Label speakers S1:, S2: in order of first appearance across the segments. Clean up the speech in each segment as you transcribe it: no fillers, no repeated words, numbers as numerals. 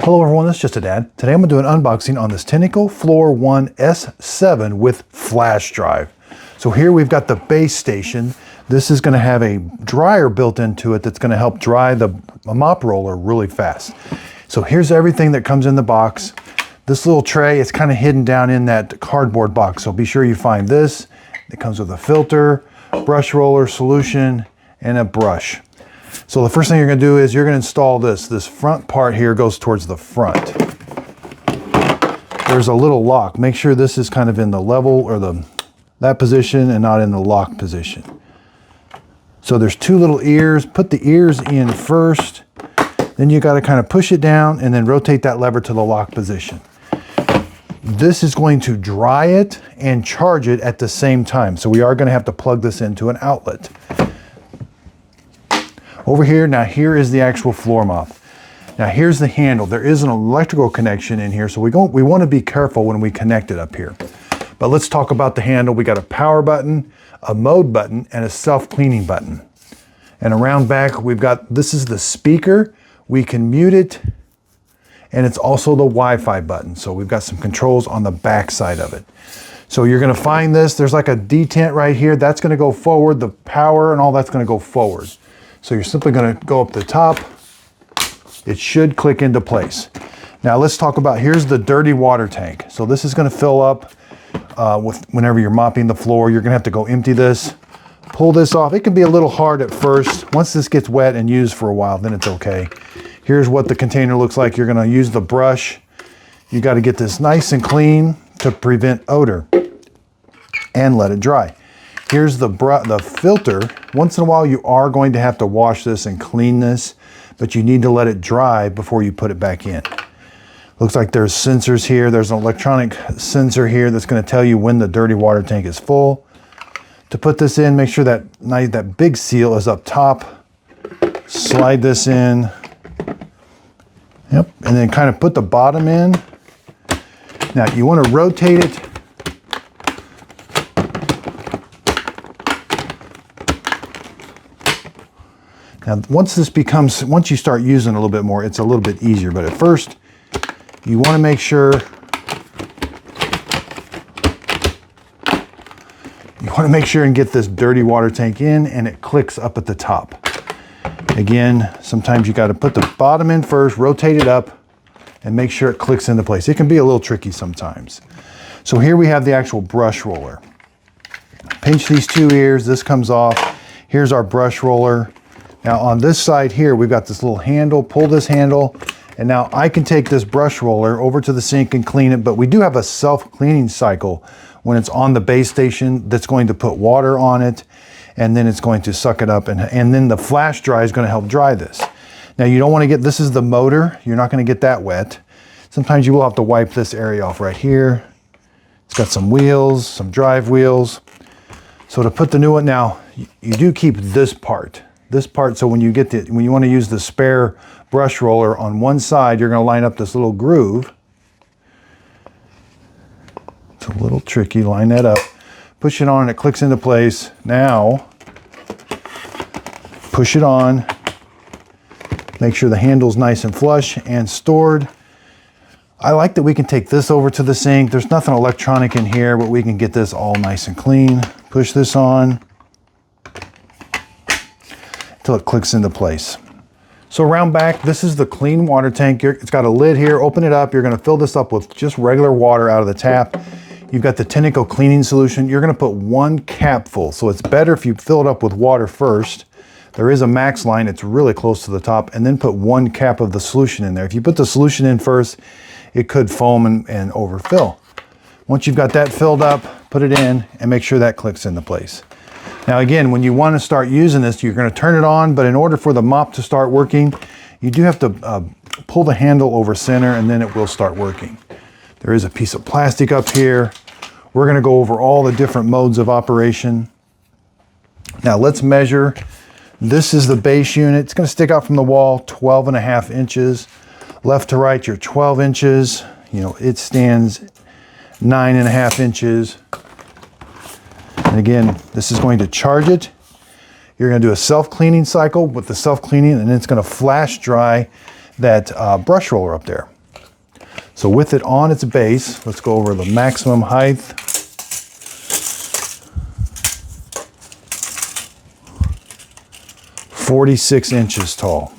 S1: Hello everyone, this is Just a Dad. Today I'm going to do an unboxing on this Tineco Floor 1 S7 with flash drive. So here we've got the base station. This is going to have a dryer built into it that's going to help dry the mop roller really fast. So here's everything that comes in the box. This little tray is kind of hidden down in that cardboard box, so be sure you find this. It comes with a filter, brush roller solution, and a brush. So the first thing you're going to do is you're going to install this. This front part here goes towards the front. There's a little lock. Make sure this is kind of in the level or that position and not in the lock position. So there's two little ears. Put the ears in first. Then you got to kind of push it down and then rotate that lever to the lock position. This is going to dry it and charge it at the same time. So we are going to have to plug this into an outlet. Over here, now here is the actual floor mop. Now here's the handle. There is an electrical connection in here, so we want to be careful when we connect it up here. But let's talk about the handle. We got a power button, a mode button, and a self-cleaning button. And around back, we've got, this is the speaker. We can mute it, and it's also the Wi-Fi button. So we've got some controls on the back side of it. So you're going to find this. There's like a detent right here. That's going to go forward. The power and all that's going to go forward. So you're simply going to go up the top. It should click into place. Now let's talk about, here's the dirty water tank. So this is going to fill up whenever you're mopping the floor. You're going to have to go empty this, pull this off. It can be a little hard at first. Once this gets wet and used for a while, then it's okay. Here's what the container looks like. You're going to use the brush. You got to get this nice and clean to prevent odor and let it dry. Here's the filter. Once in a while you are going to have to wash this and clean this, but you need to let it dry before you put it back in. Looks like there's sensors here. There's an electronic sensor here that's going to tell you when the dirty water tank is full. To put this in, make sure that big seal is up top. Slide this in. Yep, and then kind of put the bottom in. Now you want to rotate it. Now, once you start using a little bit more, it's a little bit easier. But at first, you want to make sure and get this dirty water tank in, and it clicks up at the top. Again, sometimes you got to put the bottom in first, rotate it up, and make sure it clicks into place. It can be a little tricky sometimes. So here we have the actual brush roller. Pinch these two ears, this comes off. Here's our brush roller. Now on this side here, we've got this little handle, pull this handle, and now I can take this brush roller over to the sink and clean it, but we do have a self-cleaning cycle when it's on the base station that's going to put water on it, and then it's going to suck it up, and then the flash dry is going to help dry this. Now you don't want to get, this is the motor, you're not going to get that wet. Sometimes you will have to wipe this area off right here. It's got some wheels, some drive wheels. So to put the new one, now you do keep this part, so when you want to use the spare brush roller on one side, you're going to line up this little groove. It's a little tricky, line that up, push it on, and it clicks into place. Now, push it on, make sure the handle's nice and flush and stored. I like that we can take this over to the sink. There's nothing electronic in here, but we can get this all nice and clean. Push this on until it clicks into place. So around back, this is the clean water tank. It's got a lid here. Open it up. You're going to fill this up with just regular water out of the tap. You've got the Tineco cleaning solution. You're going to put one cap full. So it's better if you fill it up with water first. There is a max line. It's really close to the top. And then put one cap of the solution in there. If you put the solution in first, it could foam and overfill. Once you've got that filled up, put it in and make sure that clicks into place. Now again, when you want to start using this, you're going to turn it on, but in order for the mop to start working, you do have to pull the handle over center, and then it will start working. There is a piece of plastic up here. We're going to go over all the different modes of operation. Now let's measure. This is the base unit. It's going to stick out from the wall 12.5 inches. Left to right, you're 12 inches. You know, it stands 9.5 inches. And again, this is going to charge it. You're going to do a self-cleaning cycle with the self-cleaning, and then it's going to flash dry that brush roller up there. So with it on its base, let's go over the maximum height. 46 inches tall.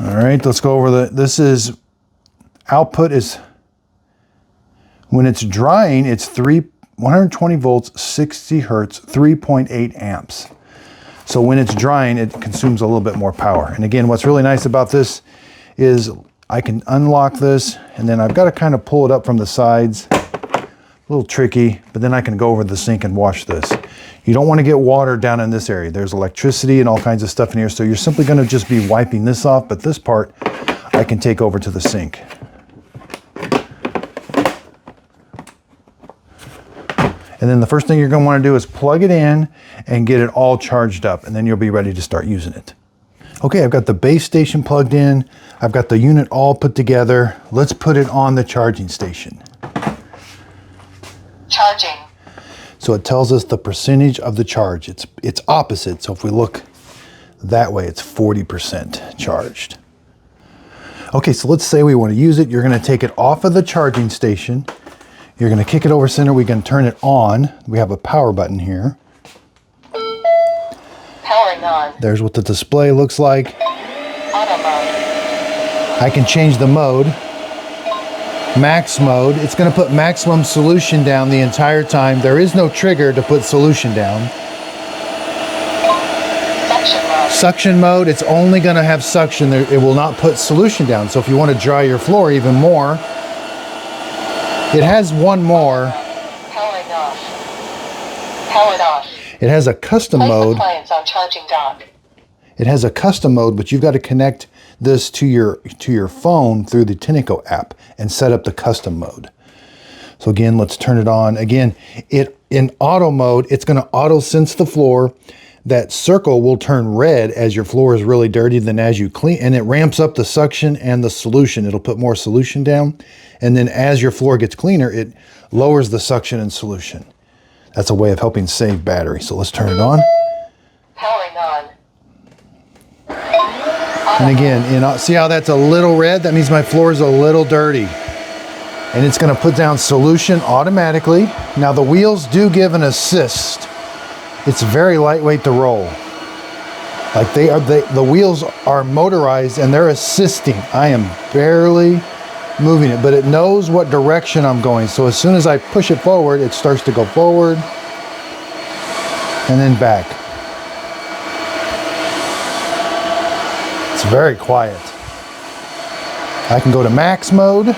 S1: All right, let's go over output is, when it's drying, it's 120 volts, 60 hertz, 3.8 amps. So when it's drying, it consumes a little bit more power. And again, what's really nice about this is I can unlock this, and then I've got to kind of pull it up from the sides. A little tricky, but then I can go over the sink and wash this. You don't want to get water down in this area. There's electricity and all kinds of stuff in here, so you're simply going to just be wiping this off, but this part I can take over to the sink. And then the first thing you're going to want to do is plug it in and get it all charged up, and then you'll be ready to start using it. Okay, I've got the base station plugged in. I've got the unit all put together. Let's put it on the charging station.
S2: Charging.
S1: So it tells us the percentage of the charge. It's opposite. So if we look that way, it's 40% charged. Okay, so let's say we want to use it. You're going to take it off of the charging station. You're going to kick it over center. We can turn it on. We have a power button here.
S2: Powering on.
S1: There's what the display looks like.
S2: Auto mode.
S1: I can change the mode. Max mode. It's going to put maximum solution down the entire time. There is no trigger to put solution down.
S2: Suction mode.
S1: Suction mode, it's only going to have suction. It will not put solution down. So if you want to dry your floor even more, it has one more.
S2: Powering off. Powered off.
S1: It has a custom
S2: Place
S1: mode.
S2: appliance on charging dock.
S1: It has a custom mode, but you've got to connect this to your phone through the Tineco app and set up the custom mode. So again, let's turn it on. Again, in auto mode, it's going to auto sense the floor. That circle will turn red as your floor is really dirty, then as you clean, and it ramps up the suction and the solution. It'll put more solution down. And then as your floor gets cleaner, it lowers the suction and solution. That's a way of helping save battery. So let's turn it on.
S2: Powering on.
S1: And again, see how that's a little red? That means my floor is a little dirty. And it's going to put down solution automatically. Now the wheels do give an assist. It's very lightweight to roll. Like the wheels are motorized and they're assisting. I am barely moving it, but it knows what direction I'm going. So as soon as I push it forward, it starts to go forward and then back. It's very quiet. I can go to max mode.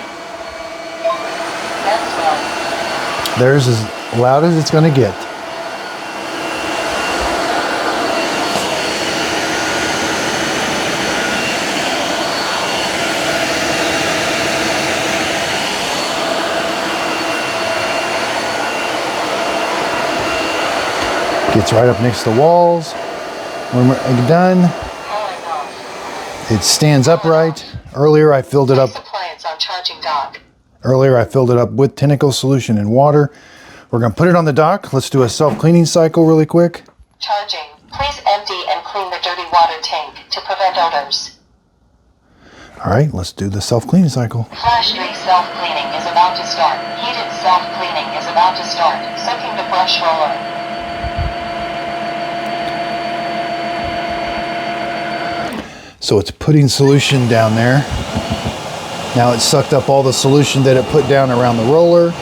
S1: There's as loud as it's going to get. Gets right up next to the walls. When we're done, it stands upright. Earlier I filled it up.
S2: Appliance on charging dock.
S1: Earlier I filled it up with Tineco solution and water. We're going to put it on the dock. Let's do a self-cleaning cycle really quick.
S2: Charging. Please empty and clean the dirty water tank to prevent odors.
S1: All right, let's do the self-cleaning cycle.
S2: Flash 3 self-cleaning is about to start. Heated self-cleaning is about to start. Soaking the brush roller.
S1: So it's putting solution down there. Now it's sucked up all the solution that it put down around the roller.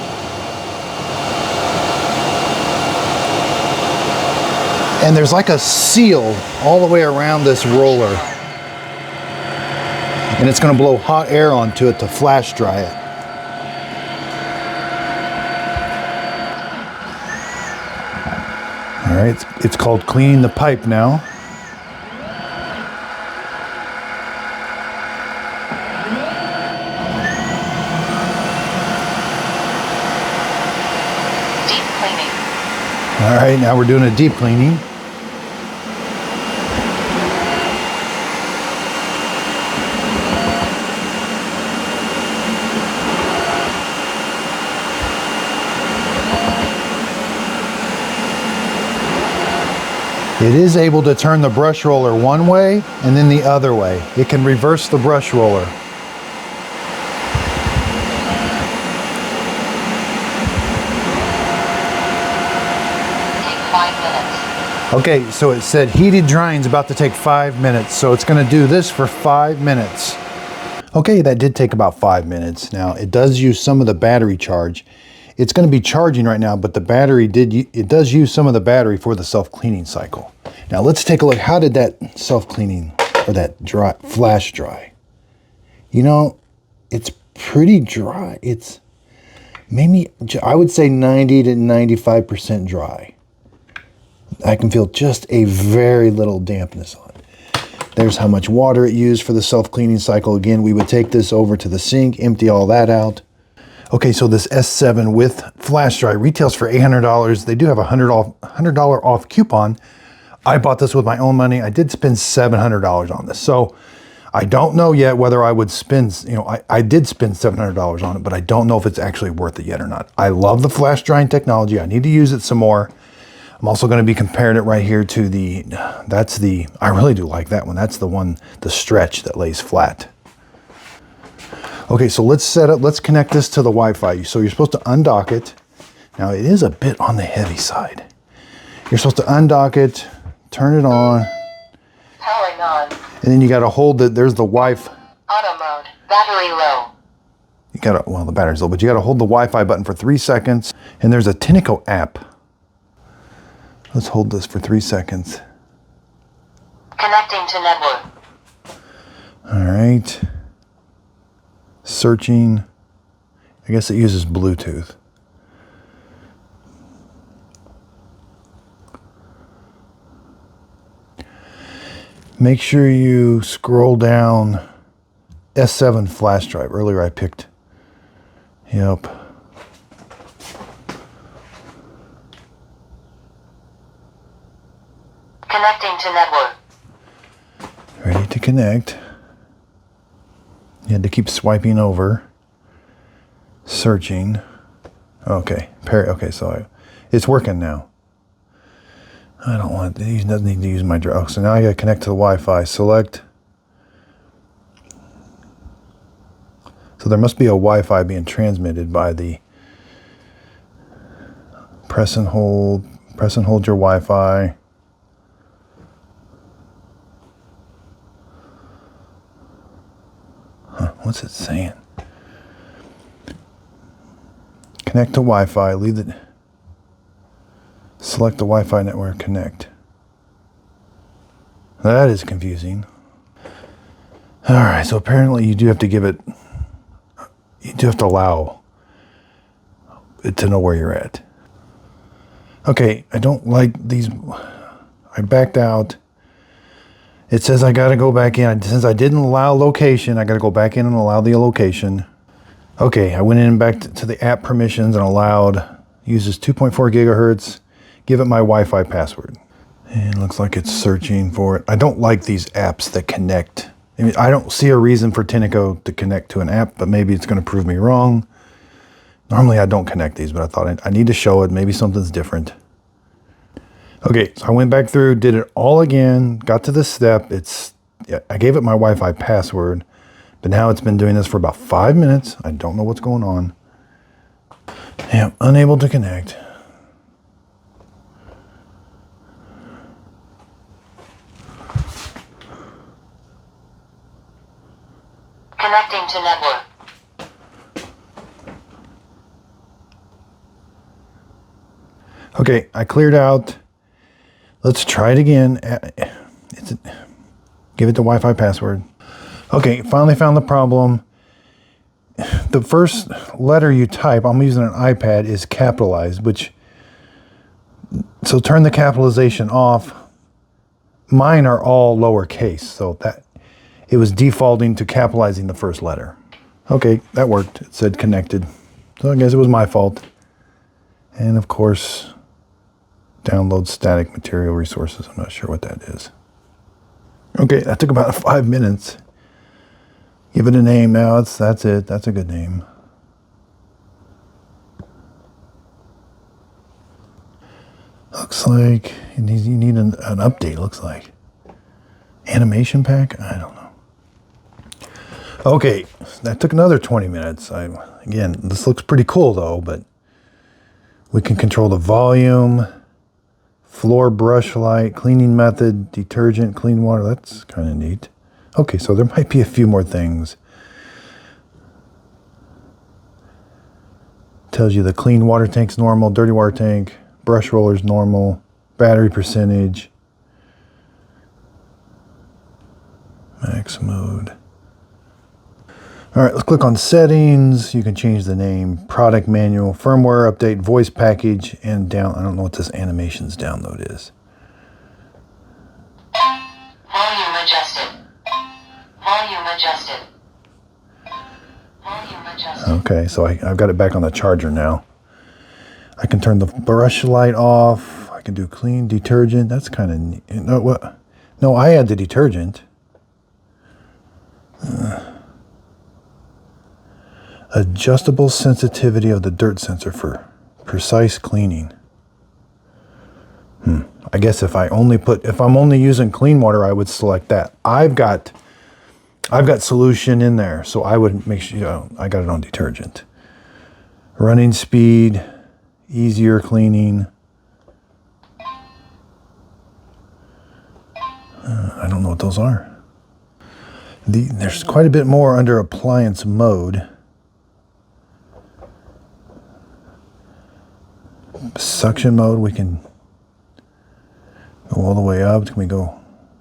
S1: And there's like a seal all the way around this roller. And it's going to blow hot air onto it to flash dry it. All right, it's called cleaning the pipe now. All right, now we're doing a deep cleaning. It is able to turn the brush roller one way and then the other way. It can reverse the brush roller.
S2: Take 5 minutes.
S1: Okay, so it said heated drying is about to take 5 minutes, so it's going to do this for 5 minutes. Okay, that did take about 5 minutes. Now, it does use some of the battery charge. It's going to be charging right now, but the battery does use some of the battery for the self-cleaning cycle. Now, let's take a look. How did that self-cleaning or that flash dry? You know, it's pretty dry. It's maybe, I would say 90 to 95% dry. I can feel just a very little dampness on it. There's how much water it used for the self-cleaning cycle. Again, we would take this over to the sink, empty all that out. Okay, so this S7 with flash dry retails for $800. They do have a $100 off coupon. I bought this with my own money. I did spend $700 on this. So I don't know yet whether I would spend, you know, I did spend $700 on it, but I don't know if it's actually worth it yet or not. I love the flash drying technology. I need to use it some more. I'm also going to be comparing it right here to I really do like that one. That's the one, the stretch that lays flat. Okay, so let's connect this to the Wi-Fi. So you're supposed to undock it. Now it is a bit on the heavy side. You're supposed to undock it, turn it on.
S2: Powering on.
S1: And then you got to hold it. There's the Wi-Fi.
S2: Auto mode. Battery low.
S1: You got to, well, the battery's low, but you got to hold the Wi-Fi button for 3 seconds. And there's a Tineco app. Let's hold this for 3 seconds.
S2: Connecting to network.
S1: All right. Searching. I guess it uses Bluetooth. Make sure you scroll down S7 flash drive. Earlier I picked, yep.
S2: Connecting to network.
S1: Ready to connect. You had to keep swiping over. Searching. Okay. Okay, so it's working now. I don't want these. Doesn't need to use my drug. So now I got to connect to the Wi-Fi. Select. So there must be a Wi-Fi being transmitted by the press and hold your Wi-Fi. What's it saying? Connect to Wi-Fi. Select the Wi-Fi network. Connect. That is confusing. All right, so apparently you do have to allow it to know where you're at. Okay, I don't like these. I backed out. It says I got to go back in. Since I didn't allow location, I got to go back in and allow the location. Okay, I went in back to the app permissions and allowed. Uses 2.4 gigahertz. Give it my Wi-Fi password. And it looks like it's searching for it. I don't like these apps that connect. I mean, I don't see a reason for Tineco to connect to an app, but maybe it's going to prove me wrong. Normally I don't connect these, but I thought I need to show it. Maybe something's different. Okay, so I went back through, did it all again, got to this step. I gave it my Wi-Fi password, but now it's been doing this for about 5 minutes. I don't know what's going on. Yeah, unable to connect.
S2: Connecting to network.
S1: Okay, I cleared out. Let's try it again. Give it the Wi-Fi password. Okay, finally found the problem. The first letter you type, I'm using an iPad, is capitalized, so turn the capitalization off. Mine are all lowercase, so that it was defaulting to capitalizing the first letter. Okay, that worked. It said connected. So I guess it was my fault. And of course, download static material resources. I'm not sure what that is. Okay, that took about 5 minutes. Give it a name now. That's it. That's a good name. Looks like you need an update, looks like. Animation pack? I don't know. Okay, that took another 20 minutes. Again, this looks pretty cool though, but we can control the volume, floor brush light, cleaning method, detergent, clean water. That's kind of neat. Okay, so there might be a few more things. Tells you the clean water tank's normal, dirty water tank, brush roller's normal, battery percentage, max mode. All right, let's click on settings. You can change the name, product manual, firmware update, voice package, and down. I don't know what this animations download is.
S2: Volume adjusted. Volume adjusted. Volume adjusted.
S1: Okay, so I've got it back on the charger now. I can turn the brush light off. I can do clean detergent. That's kind of neat. No, what? No, I add the detergent. Adjustable sensitivity of the dirt sensor for precise cleaning. I guess if I'm only using clean water, I would select that. I've got solution in there, so I would make sure I got it on detergent. Running speed, easier cleaning. I don't know what those are. There's quite a bit more under appliance mode. Suction mode, we can go all the way up. Can we go?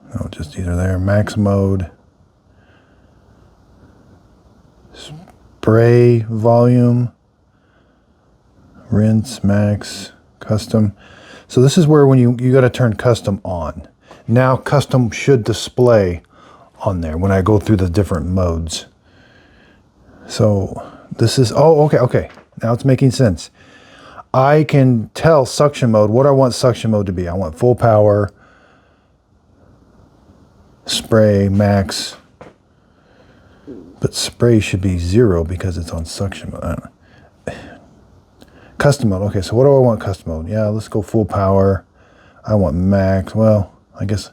S1: No, just either there. Max mode. Spray volume. Rinse, max, custom. So this is where when you got to turn custom on. Now custom should display on there when I go through the different modes. So this is, okay. Now it's making sense. I can tell suction mode what I want suction mode to be. I want full power, spray, max, but spray should be 0 because it's on suction mode. I don't know. Custom mode. Okay, so what do I want custom mode? Yeah, let's go full power. I want max. Well, I guess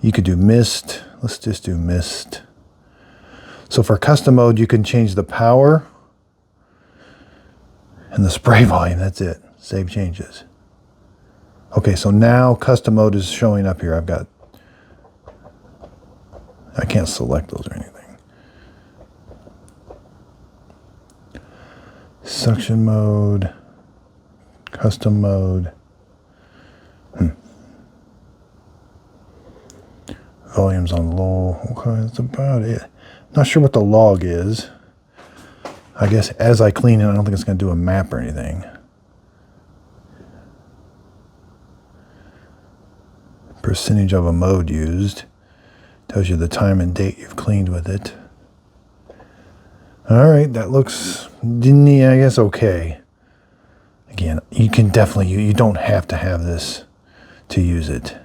S1: you could do mist. Let's just do mist. So for custom mode, you can change the power and the spray volume. That's it. Save changes. Okay, so now custom mode is showing up here. I can't select those or anything. Suction mode, custom mode. Volume's on low. Okay, that's about it. Not sure what the log is. I guess as I clean it, I don't think it's going to do a map or anything. Percentage of a mode used. Tells you the time and date you've cleaned with it. All right, that looks, I guess, okay. Again, you can definitely, you don't have to have this to use it.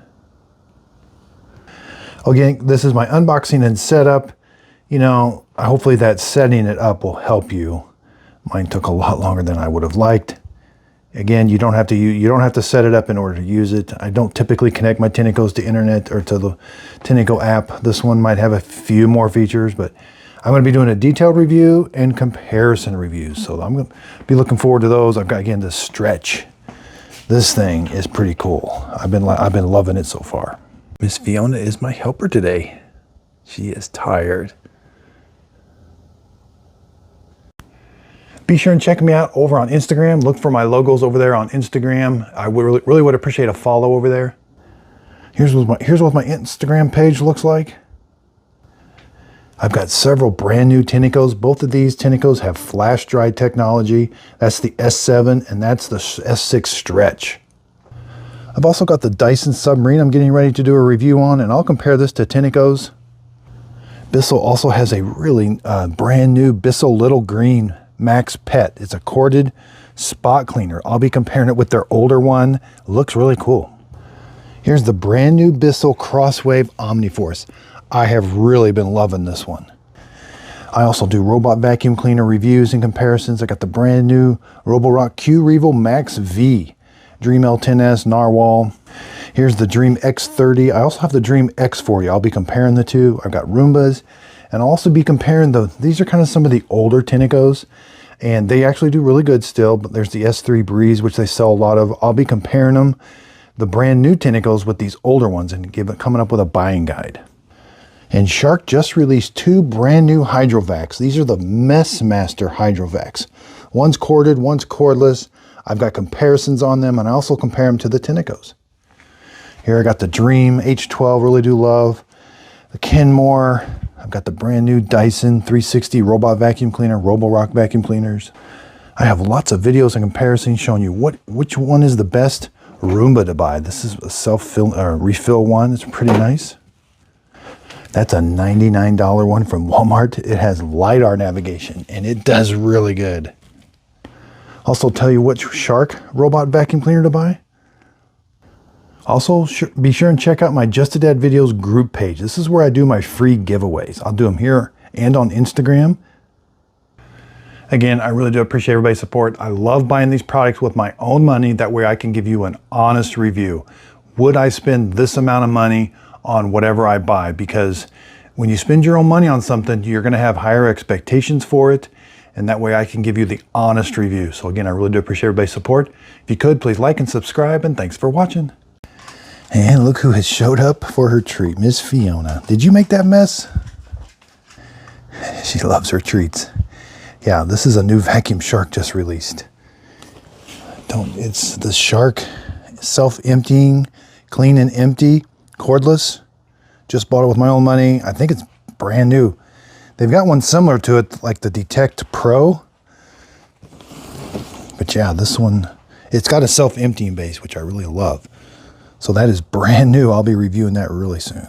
S1: Again, this is my unboxing and setup. Hopefully that setting it up will help you. Mine took a lot longer than I would have liked. Again, you don't have to set it up in order to use it. I don't typically connect my Tinecos to internet or to the Tineco app. This one might have a few more features, but I'm going to be doing a detailed review and comparison reviews. So I'm going to be looking forward to those. I've got, again, this stretch. This thing is pretty cool. I've been loving it so far. Miss Fiona is my helper today. She is tired. Be sure and check me out over on Instagram. Look for my logos over there on Instagram. I would really would appreciate a follow over there. Here's what my Instagram page looks like. I've got several brand new Tinecos. Both of these Tinecos have flash dry technology. That's the S7 and that's the S6 stretch. I've also got the Dyson Submarine I'm getting ready to do a review on, and I'll compare this to Tineco's. Bissell also has a really brand new Bissell Little Green Max Pet. It's a corded spot cleaner. I'll be comparing it with their older one. It looks really cool. Here's the brand new Bissell Crosswave Omniforce. I have really been loving this one. I also do robot vacuum cleaner reviews and comparisons. I got the brand new Roborock Q Revo Max V. Dream L10S, Narwhal. Here's the Dream X30. I also have the Dream X40. I'll be comparing the two. I've got Roombas, and I'll also be comparing these are kind of some of the older Tinecos, and they actually do really good still, but there's the S3 Breeze, which they sell a lot of. I'll be comparing them, the brand new Tinecos, with these older ones and coming up with a buying guide. And Shark just released 2 brand new hydrovacs. These are the Mess Master hydrovacs. One's corded, one's cordless. I've got comparisons on them, and I also compare them to the Tinecos. Here I got the Dream H12, really do love. The Kenmore. I've got the brand new Dyson 360 robot vacuum cleaner, Roborock vacuum cleaners. I have lots of videos and comparisons showing you which one is the best Roomba to buy. This is a refill one. It's pretty nice. That's a $99 one from Walmart. It has LiDAR navigation, and it does really good. Also tell you which Shark robot vacuum cleaner to buy. Also, be sure and check out my Just a Dad Videos group page. This is where I do my free giveaways. I'll do them here and on Instagram. Again, I really do appreciate everybody's support. I love buying these products with my own money. That way I can give you an honest review. Would I spend this amount of money on whatever I buy? Because when you spend your own money on something, you're going to have higher expectations for it. And that way I can give you the honest review. So again, I really do appreciate everybody's support. If you could, please like and subscribe, and thanks for watching. And look who has showed up for her treat, Miss Fiona. Did you make that mess? She loves her treats. Yeah, this is a new vacuum Shark just released. It's the Shark self-emptying, clean and empty, cordless. Just bought it with my own money. I think it's brand new. They've got one similar to it, like the Detect Pro. But yeah, this one, it's got a self-emptying base, which I really love. So that is brand new. I'll be reviewing that really soon.